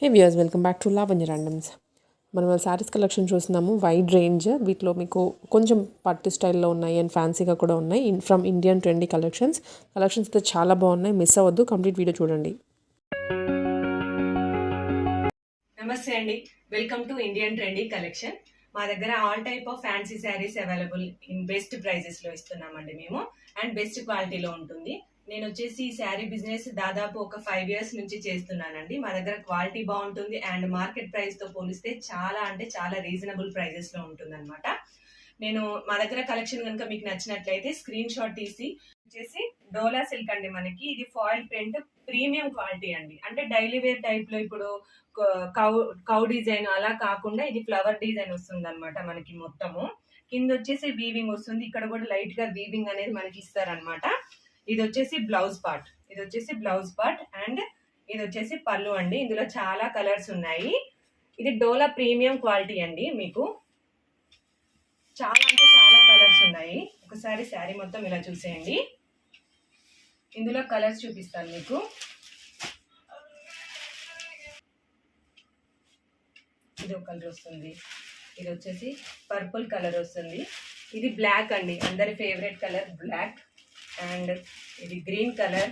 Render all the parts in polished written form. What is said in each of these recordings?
Hey viewers, welcome back to Lavanya randoms. మనం saris collection చూస్తున్నాము. Wide range, వీటిలో మీకు కొంచెం పట్టు స్టైల్లో ఉన్నాయి అండ్ ఫ్యాన్సీగా కూడా ఉన్నాయి. ఫ్రమ్ ఇండియన్ ట్రెండీ కలెక్షన్స్ అయితే చాలా బాగున్నాయి. మిస్ అవ్వద్దు, కంప్లీట్ వీడియో చూడండి. నమస్తే అండి, welcome to Indian trendy collection. మా దగ్గర all type of fancy saris available in best prices లో ఇస్తున్నామండి మేము, అండ్ బెస్ట్ క్వాలిటీలో ఉంటుంది. నేను వచ్చేసి ఈ శారీ బిజినెస్ దాదాపు ఒక 5 years నుంచి చేస్తున్నానండి. మా దగ్గర క్వాలిటీ బాగుంటుంది అండ్ మార్కెట్ ప్రైస్ తో పోలిస్తే చాలా అంటే చాలా రీజనబుల్ ప్రైజెస్ లో ఉంటుంది అనమాట. నేను మా దగ్గర కలెక్షన్ కనుక మీకు నచ్చినట్లయితే స్క్రీన్ షాట్ తీసి వచ్చేసి డోలా సిల్క్ అండి. మనకి ఇది ఫాయిల్ ప్రింట్ ప్రీమియం క్వాలిటీ అండి. అంటే డైలీ వేర్ టైప్ లో ఇప్పుడు కౌ డిజైన్ అలా కాకుండా ఇది ఫ్లవర్ డిజైన్ వస్తుంది అనమాట. మనకి మొత్తము కింద వచ్చేసి వీవింగ్ వస్తుంది, ఇక్కడ కూడా లైట్ గా వీవింగ్ అనేది మనకి ఇస్తారనమాట. ఇది వచ్చేసి బ్లౌజ్ పార్ట్ అండ్ ఇది వచ్చేసి పళ్ళు అండి. ఇందులో చాలా కలర్స్ ఉన్నాయి. ఇది డోలా ప్రీమియం క్వాలిటీ అండి. మీకు చాలా అంటే చాలా కలర్స్ ఉన్నాయి. ఒకసారి శారీ మొత్తం ఇలా చూసేయండి. ఇందులో కలర్స్ చూపిస్తాను మీకు. ఇది ఒక కలర్ వస్తుంది, ఇది వచ్చేసి పర్పుల్ కలర్ వస్తుంది, ఇది బ్లాక్ అండి, అందరి ఫేవరెట్ కలర్ బ్లాక్, అండ్ ఇది గ్రీన్ కలర్,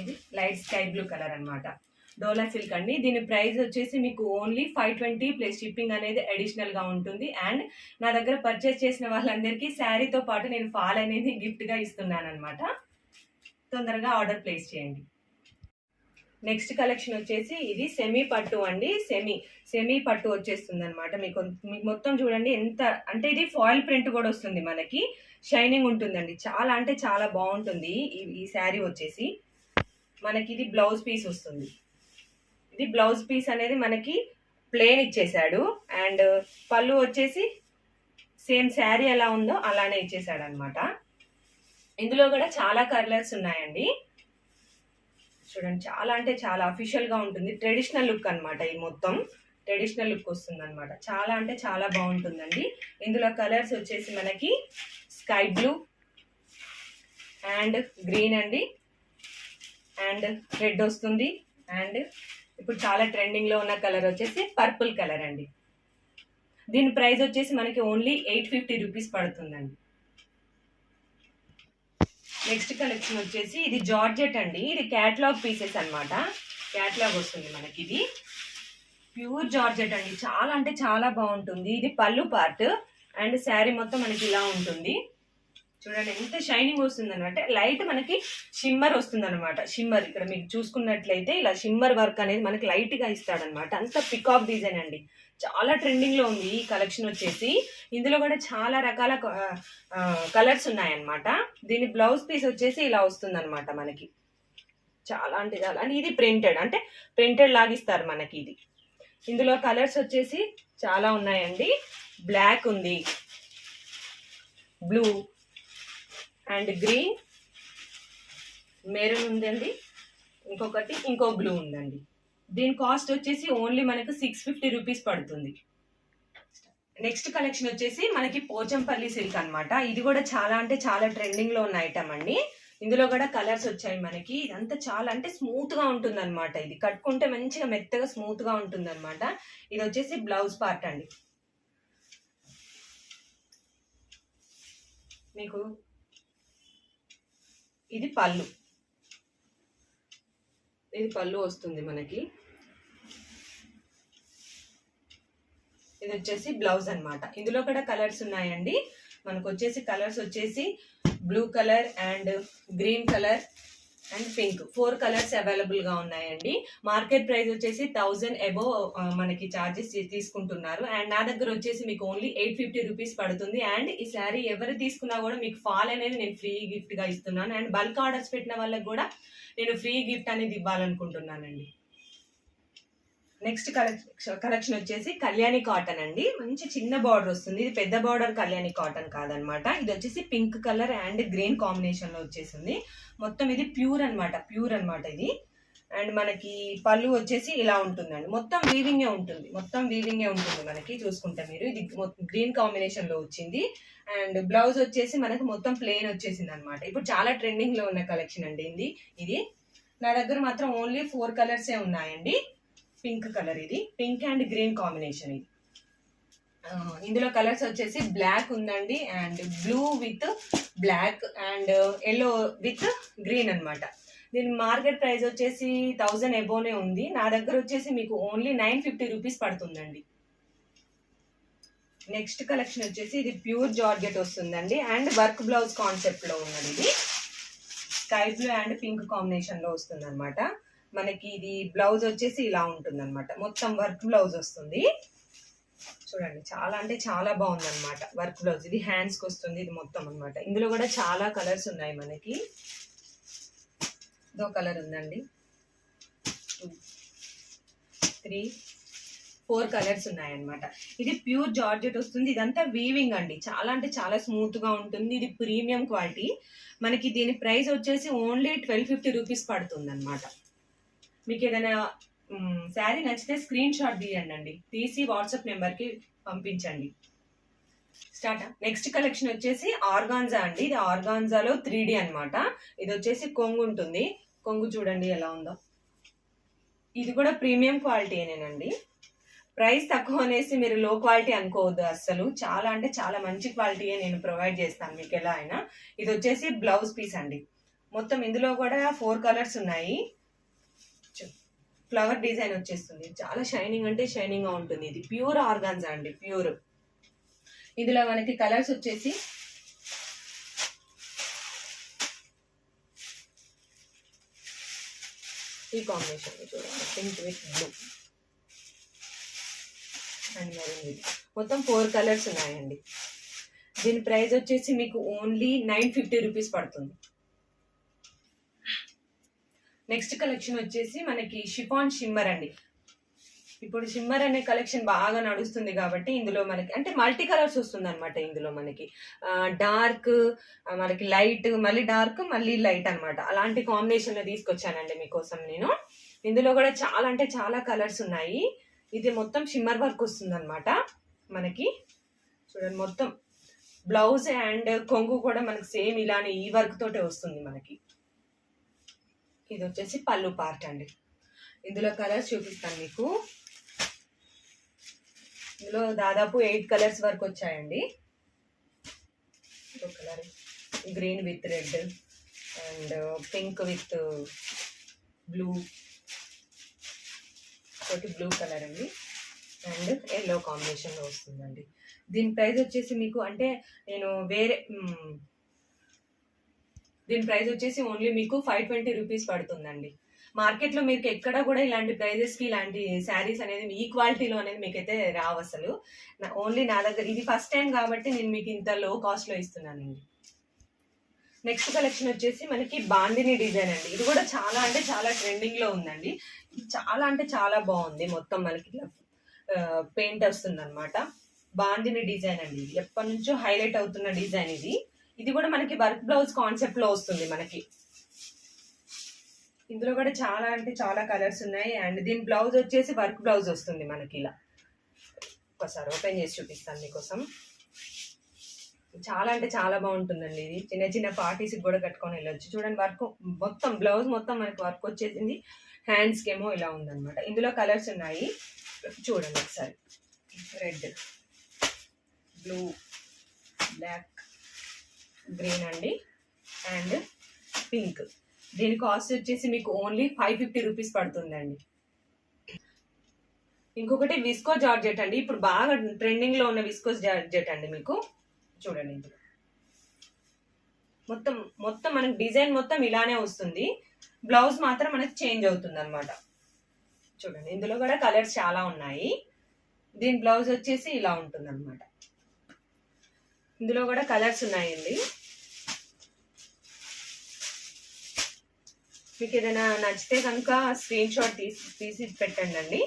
ఇది లైట్ స్కై బ్లూ కలర్ అన్నమాట. డోలా సిల్క్ అండి. దీని ప్రైస్ వచ్చేసి మీకు ఓన్లీ 520 ప్లస్ షిప్పింగ్ అనేది అడిషనల్ గా ఉంటుంది. అండ్ నా దగ్గర పర్చేస్ చేసిన వాళ్ళందరికీ శారీతో పాటు నేను ఫాల్ అనేది గిఫ్ట్ గా ఇస్తున్నాను అనమాట. తొందరగా ఆర్డర్ ప్లేస్ చేయండి. నెక్స్ట్ కలెక్షన్ వచ్చేసి ఇది సెమీ పట్టు అండి. సెమీ పట్టు వచ్చేస్తుంది అనమాట. మీకు మొత్తం చూడండి ఎంత అంటే ఇది ఫాయిల్ ప్రింట్ కూడా వస్తుంది, మనకి షైనింగ్ ఉంటుందండి. చాలా అంటే చాలా బాగుంటుంది. ఈ శారీ వచ్చేసి మనకి ఇది బ్లౌజ్ పీస్ వస్తుంది. ఇది బ్లౌజ్ పీస్ అనేది మనకి ప్లేన్ ఇచ్చేసాడు అండ్ పళ్ళు వచ్చేసి సేమ్ శారీ ఎలా ఉందో అలానే ఇచ్చేసాడు అనమాట. ఇందులో కూడా చాలా కలర్స్ ఉన్నాయండి. చూడండి, చాలా అంటే చాలా అఫీషియల్ గా ఉంటుంది. ట్రెడిషనల్ లుక్ అనమాట. ఇది మొత్తం ట్రెడిషనల్ లుక్ వస్తుంది అనమాట. చాలా అంటే చాలా బాగుంటుందండి. ఇందులో కలర్స్ వచ్చేసి మనకి స్కై బ్లూ అండ్ గ్రీన్ అండి, అండ్ రెడ్ వస్తుంది, అండ్ ఇప్పుడు చాలా ట్రెండింగ్ లో ఉన్న కలర్ వచ్చేసి పర్పుల్ కలర్ అండి. దీని ప్రైస్ వచ్చేసి మనకి ఓన్లీ 850 రూపీస్ పడుతుందండి. నెక్స్ట్ కలెక్షన్ వచ్చేసి ఇది జార్జెట్ అండి. ఇది క్యాటలాగ్ పీసెస్ అనమాట. క్యాటలాగ్ వస్తుంది మనకి. ఇది ప్యూర్ జార్జెట్ అండి. చాలా అంటే చాలా బాగుంటుంది. ఇది పళ్ళు పార్ట్ అండ్ శారీ మొత్తం మనకి ఇలా ఉంటుంది. చూడండి ఎంత షైనింగ్ వస్తుంది అనమాట. లైట్ మనకి షిమ్మర్ వస్తుంది అనమాట. షిమ్మర్ ఇక్కడ మీకు చూసుకున్నట్లయితే ఇలా షిమ్మర్ వర్క్ అనేది మనకి లైట్ గా ఇస్తాడనమాట. అంత పికాక్ డిజైన్ అండి. చాలా ట్రెండింగ్ లో ఉంది ఈ కలెక్షన్ వచ్చేసి. ఇందులో కూడా చాలా రకాల కలర్స్ ఉన్నాయన్నమాట. దీని బ్లౌజ్ పీస్ వచ్చేసి ఇలా వస్తుంది అనమాట మనకి. చాలా అంటే చాలా, and ఇది ప్రింటెడ్, అంటే ప్రింటెడ్ లాగిస్తారు మనకి ఇది. ఇందులో కలర్స్ వచ్చేసి చాలా ఉన్నాయండి. బ్లాక్ ఉంది, బ్లూ అండ్ గ్రీన్, మెరూన్ ఉందండి, ఇంకో బ్లూ ఉందండి. దీని కాస్ట్ వచ్చేసి ఓన్లీ మనకు 650 రూపీస్ పడుతుంది. నెక్స్ట్ కలెక్షన్ వచ్చేసి మనకి పోచంపల్లి సిల్క్ అనమాట. ఇది కూడా చాలా అంటే చాలా ట్రెండింగ్ లో ఉన్న ఐటమ్ అండి. ఇందులో కూడా కలర్స్ వచ్చాయి మనకి. ఇదంతా చాలా అంటే స్మూత్ గా ఉంటుంది అనమాట. ఇది కట్టుకుంటే మంచిగా మెత్తగా స్మూత్ గా ఉంటుంది అనమాట. ఇది వచ్చేసి బ్లౌజ్ పార్ట్ అండి. మీకు ఇది పళ్ళు వస్తుంది మనకి. ఇది వచ్చేసి బ్లౌజ్ అన్నమాట. ఇందులో కూడా కలర్స్ ఉన్నాయండి. మనకు వచ్చేసి కలర్స్ వచ్చేసి blue colour and green colour and pink, 4 colours available గా ఉన్నాయండి. మార్కెట్ ప్రైస్ వచ్చేసి 1000 అబోవ్ మనకి చార్జెస్ తీసుకుంటున్నారు. అండ్ నా దగ్గర వచ్చేసి మీకు ఓన్లీ 850 రూపీస్ పడుతుంది. అండ్ ఈ శారీ ఎవరు తీసుకున్నా కూడా మీకు ఫాల్ అనేది నేను ఫ్రీ గిఫ్ట్ గా ఇస్తున్నాను. అండ్ బల్క్ ఆర్డర్స్ పెట్టిన వాళ్ళకి కూడా నేను ఫ్రీ గిఫ్ట్ అనేది ఇవ్వాలనుకుంటున్నానండి. నెక్స్ట్ కలెక్షన్ వచ్చేసి కళ్యాణి కాటన్ అండి. మంచి చిన్న బార్డర్ వస్తుంది. ఇది పెద్ద బార్డర్ కళ్యాణి కాటన్ కాదనమాట. ఇది వచ్చేసి pink colour and green combination లో వచ్చేసింది. మొత్తం ఇది ప్యూర్ అనమాట ఇది. అండ్ మనకి పళ్ళు వచ్చేసి ఇలా ఉంటుందండి. మొత్తం వీవింగే ఉంటుంది మనకి. చూసుకుంటే మీరు ఇది గ్రీన్ కాంబినేషన్ లో వచ్చింది. అండ్ బ్లౌజ్ వచ్చేసి మనకి మొత్తం ప్లెయిన్ వచ్చేసింది అనమాట. ఇప్పుడు చాలా ట్రెండింగ్ లో ఉన్న కలెక్షన్ అండి ఇది. నా దగ్గర మాత్రం ఓన్లీ 4 కలర్సే ఉన్నాయండి. పింక్ కలర్, ఇది పింక్ అండ్ గ్రీన్ కాంబినేషన్. ఇది ఇందులో కలర్స్ వచ్చేసి బ్లాక్ ఉందండి, and blue with black, and yellow with green అన్నమాట. దీని మార్కెట్ ప్రైస్ వచ్చేసి 1000 ఎబోనే ఉంది. నా దగ్గర వచ్చేసి మీకు ఓన్లీ 950 రూపీస్ పడుతుందండి. నెక్స్ట్ కలెక్షన్ వచ్చేసి ఇది ప్యూర్ జార్జెట్ వస్తుందండి, అండ్ వర్క్ బ్లౌజ్ కాన్సెప్ట్ లో ఉన్నది. ఇది sky blue and pink combination లో వస్తుంది అనమాట. మనకి ఇది బ్లౌజ్ వచ్చేసి ఇలా ఉంటుంది అనమాట, మొత్తం వర్క్ బ్లౌజ్ వస్తుంది. చూడండి, చాలా అంటే చాలా బాగుంది అనమాట వర్క్ బ్లౌజ్. ఇది హ్యాండ్స్ కి వస్తుంది, ఇది మొత్తం అనమాట. ఇందులో కూడా చాలా కలర్స్ ఉన్నాయి మనకి. ఇదో కలర్ ఉందండి, 2, 3, 4 కలర్స్ ఉన్నాయన్నమాట. ఇది ప్యూర్ జార్జెట్ వస్తుంది. ఇదంతా వీవింగ్ అండి, చాలా అంటే చాలా స్మూత్ గా ఉంటుంది. ఇది ప్రీమియం క్వాలిటీ. మనకి దీని ప్రైస్ వచ్చేసి ఓన్లీ 1250 రూపీస్ పడుతుంది అనమాట. మీకు ఏదైనా శారీ నచ్చితే స్క్రీన్ షాట్ తీయండి, తీసి వాట్సాప్ నెంబర్కి పంపించండి. స్టార్ట్. నెక్స్ట్ కలెక్షన్ వచ్చేసి ఆర్గాన్జా అండి. ఇది ఆర్గాన్జాలో 3D అనమాట. ఇది వచ్చేసి కొంగు ఉంటుంది. కొంగు చూడండి ఎలా ఉందో. ఇది కూడా ప్రీమియం క్వాలిటీనేనండి. ప్రైస్ తక్కువ అనేసి మీరు లో క్వాలిటీ అనుకోవద్దు అస్సలు. చాలా అంటే చాలా మంచి క్వాలిటీయే నేను ప్రొవైడ్ చేస్తాను మీకు ఎలా అయినా. ఇది వచ్చేసి బ్లౌజ్ పీస్ అండి. మొత్తం ఇందులో కూడా 4 కలర్స్ ఉన్నాయి. ఫ్లవర్ డిజైన్ వచ్చేస్తుంది. చాలా షైనింగ్ అంటే షైనింగ్ గా ఉంటుంది. ఇది ప్యూర్ ఆర్గాన్జా అండి, ప్యూర్. ఇందులో మనకి కలర్స్ వచ్చేసి ఈ కాంబినేషన్ చూడండి, pink with blue and maroon with, మొత్తం 4 కలర్స్ ఉన్నాయండి. దీని ప్రైస్ వచ్చేసి మీకు ఓన్లీ 950 రూపీస్ పడుతుంది. నెక్స్ట్ కలెక్షన్ వచ్చేసి మనకి షిఫాన్ షిమ్మర్ అండి. ఇప్పుడు షిమ్మర్ అనే కలెక్షన్ బాగా నడుస్తుంది కాబట్టి ఇందులో మనకి అంటే మల్టీ కలర్స్ వస్తుంది అనమాట. ఇందులో మనకి డార్క్, మనకి లైట్, మళ్ళీ డార్క్, మళ్ళీ లైట్ అనమాట. అలాంటి కాంబినేషన్ లో తీసుకొచ్చానండి మీకోసం నేను. ఇందులో కూడా చాలా అంటే చాలా కలర్స్ ఉన్నాయి. ఇది మొత్తం షిమ్మర్ వర్క్ వస్తుంది అనమాట మనకి. చూడండి, మొత్తం బ్లౌజ్ అండ్ కొంగు కూడా మనకి సేమ్ ఇలానే ఈ వర్క్ తోటే వస్తుంది మనకి. ఇది వచ్చేసి పళ్ళు పార్ట్ అండి. ఇందులో కలర్స్ చూపిస్తాను మీకు. ఇందులో దాదాపు 8 కలర్స్ వరకు వచ్చాయండి. Colour green with red, and pink with blue, ఒకటి బ్లూ కలర్ అండి, అండ్ ఎల్లో కాంబినేషన్లో వస్తుందండి. దీని ప్రైస్ వచ్చేసి మీకు అంటే నేను వేరే దీని ప్రైస్ వచ్చేసి ఓన్లీ మీకు 520 రూపీస్ పడుతుందండి. మార్కెట్లో మీకు ఎక్కడ కూడా ఇలాంటి ప్రైజెస్కి ఇలాంటి శారీస్ అనేది ఈ క్వాలిటీలో అనేది మీకైతే రావు అసలు. ఓన్లీ నా దగ్గర ఇది ఫస్ట్ టైం కాబట్టి నేను మీకు ఇంత లో కాస్ట్లో ఇస్తున్నానండి. నెక్స్ట్ కలెక్షన్ వచ్చేసి మనకి బాందిని డిజైన్ అండి. ఇది కూడా చాలా అంటే చాలా ట్రెండింగ్లో ఉందండి. చాలా అంటే చాలా బాగుంది. మొత్తం మనకి పెయింట్ వస్తుంది అనమాట. బాందిని డిజైన్ అండి, ఇది ఎప్పటి నుంచో హైలైట్ అవుతున్న డిజైన్ ఇది. ఇది కూడా మనకి వర్క్ బ్లౌజ్ కాన్సెప్ట్ లో వస్తుంది మనకి. ఇందులో కూడా చాలా అంటే చాలా కలర్స్ ఉన్నాయి. అండ్ దీని బ్లౌజ్ వచ్చేసి వర్క్ బ్లౌజ్ వస్తుంది మనకి ఇలా. ఒకసారి ఓపెన్ చేసి చూపిస్తాను మీకోసం. చాలా అంటే చాలా బాగుంటుందండి. ఇది చిన్న చిన్న పార్టీస్కి కూడా కట్టుకొని వెళ్ళొచ్చు. చూడండి, వర్క్ మొత్తం బ్లౌజ్ మొత్తం మనకి వర్క్ వచ్చేసింది. హ్యాండ్స్కి ఏమో ఇలా ఉందన్నమాట. ఇందులో కలర్స్ ఉన్నాయి, చూడండి ఒకసారి. రెడ్, బ్లూ, బ్లాక్, గ్రీన్ అండి, అండ్ పింక్. దీని కాస్ట్ వచ్చేసి మీకు ఓన్లీ 550 రూపీస్ పడుతుందండి. ఇంకొకటి విస్కో జార్జెట్ అండి. ఇప్పుడు బాగా ట్రెండింగ్ లో ఉన్న విస్కో జార్జెట్ అండి. మీకు చూడండి, ఇందులో మొత్తం మనకి డిజైన్ మొత్తం ఇలానే వస్తుంది. బ్లౌజ్ మాత్రం మనకి చేంజ్ అవుతుంది అనమాట. చూడండి, ఇందులో కూడా కలర్స్ చాలా ఉన్నాయి. దీని బ్లౌజ్ వచ్చేసి ఇలా ఉంటుంది అనమాట. ఇందులో కూడా కలర్స్ ఉన్నాయండి. మీకు ఏదైనా నచ్చితే కనుక స్క్రీన్ షాట్ తీసి పెట్టండి అండి.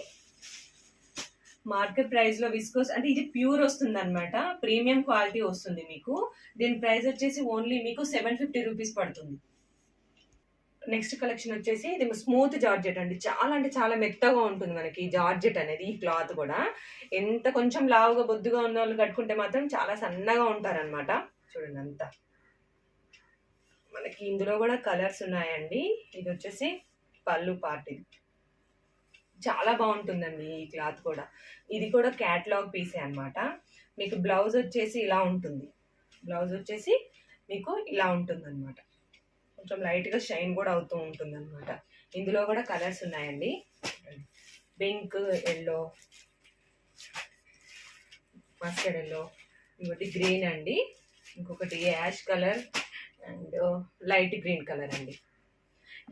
మార్కెట్ ప్రైస్ లో విస్కోస్ అంటే ఇది ప్యూర్ వస్తుంది అనమాట, ప్రీమియం క్వాలిటీ వస్తుంది మీకు. దీని ప్రైస్ వచ్చేసి ఓన్లీ మీకు 750 రూపీస్ పడుతుంది. నెక్స్ట్ కలెక్షన్ వచ్చేసి ఇది స్మూత్ జార్జెట్ అండి. చాలా అంటే చాలా మెత్తగా ఉంటుంది మనకి జార్జెట్ అనేది. ఈ క్లాత్ కూడా ఎంత కొంచెం లావుగా బొద్దుగా ఉన్న వాళ్ళు కట్టుకుంటే మాత్రం చాలా సన్నగా ఉంటారనమాట. చూడండి అంతా మనకి. ఇందులో కూడా కలర్స్ ఉన్నాయండి. ఇది వచ్చేసి పళ్ళు పార్ట్. ఇది చాలా బాగుంటుందండి ఈ క్లాత్ కూడా. ఇది కూడా క్యాటలాగ్ పీసే అన్నమాట. మీకు బ్లౌజ్ వచ్చేసి ఇలా ఉంటుంది. బ్లౌజ్ వచ్చేసి మీకు ఇలా ఉంటుందన్నమాట. కొంచెం లైట్గా షైన్ కూడా అవుతూ ఉంటుందన్నమాట. ఇందులో కూడా కలర్స్ ఉన్నాయండి. పింక్, ఎల్లో, మస్టర్డ్ ఎల్లో, ఇంకోటి గ్రీన్ అండి, ఇంకొకటి ash colour and light green colour అండి.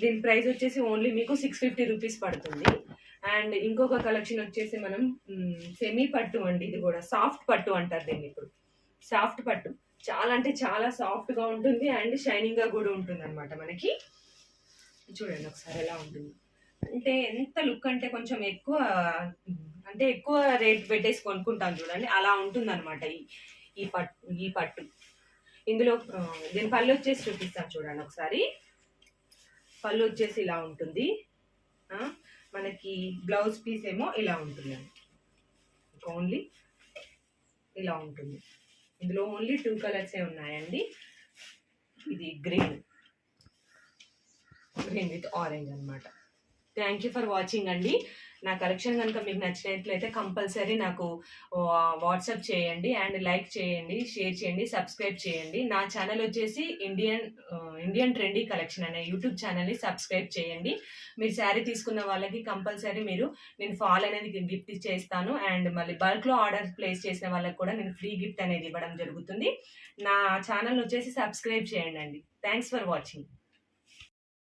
దీని ప్రైస్ వచ్చేసి ఓన్లీ మీకు 650 రూపీస్ పడుతుంది. అండ్ ఇంకొక కలెక్షన్ వచ్చేసి మనం సెమీ పట్టు అండి. ఇది కూడా సాఫ్ట్ పట్టు అంటారు దీన్ని. ఇప్పుడు సాఫ్ట్ పట్టు చాలా అంటే చాలా సాఫ్ట్గా ఉంటుంది అండ్ షైనింగ్గా కూడా ఉంటుంది అనమాట. మనకి చూడండి ఒకసారి ఎలా ఉంటుంది అంటే, ఎంత లుక్ అంటే కొంచెం ఎక్కువ అంటే ఎక్కువ రేట్ పెట్టేసి కొనుక్కుంటాం చూడండి, అలా ఉంటుంది అనమాట ఈ పట్టు. ఇందులో దీని పళ్ళు వచ్చేసి చూపిస్తాను చూడండి ఒకసారి. పళ్ళు వచ్చేసి ఇలా ఉంటుంది. మనకి బ్లౌజ్ పీస్ ఏమో ఇలా ఉంటుంది. ఓన్లీ ఇలా ఉంటుంది. ఇందులో ఓన్లీ 2 కలర్సే ఉన్నాయండి. ఇది గ్రీన్ విత్ ఆరెంజ్ అనమాట. థ్యాంక్ యూ ఫర్ వాచింగ్ అండి. నా కలెక్షన్ కనుక మీకు నచ్చినట్లయితే కంపల్సరీ నాకు వాట్సాప్ చేయండి అండ్ లైక్ చేయండి, షేర్ చేయండి, సబ్స్క్రైబ్ చేయండి. నా ఛానల్ వచ్చేసి ఇండియన్ ట్రెండీ కలెక్షన్ అనే యూట్యూబ్ ఛానల్ని సబ్స్క్రైబ్ చేయండి. మీరు శారీ తీసుకున్న వాళ్ళకి కంపల్సరీ నేను ఫాల్ అనేది గిఫ్ట్ చేస్తాను. అండ్ మళ్ళీ బల్క్లో ఆర్డర్ ప్లేస్ చేసిన వాళ్ళకి కూడా నేను ఫ్రీ గిఫ్ట్ అనేది ఇవ్వడం జరుగుతుంది. నా ఛానల్ వచ్చేసి సబ్స్క్రైబ్ చేయండి అండి. Thanks for watching.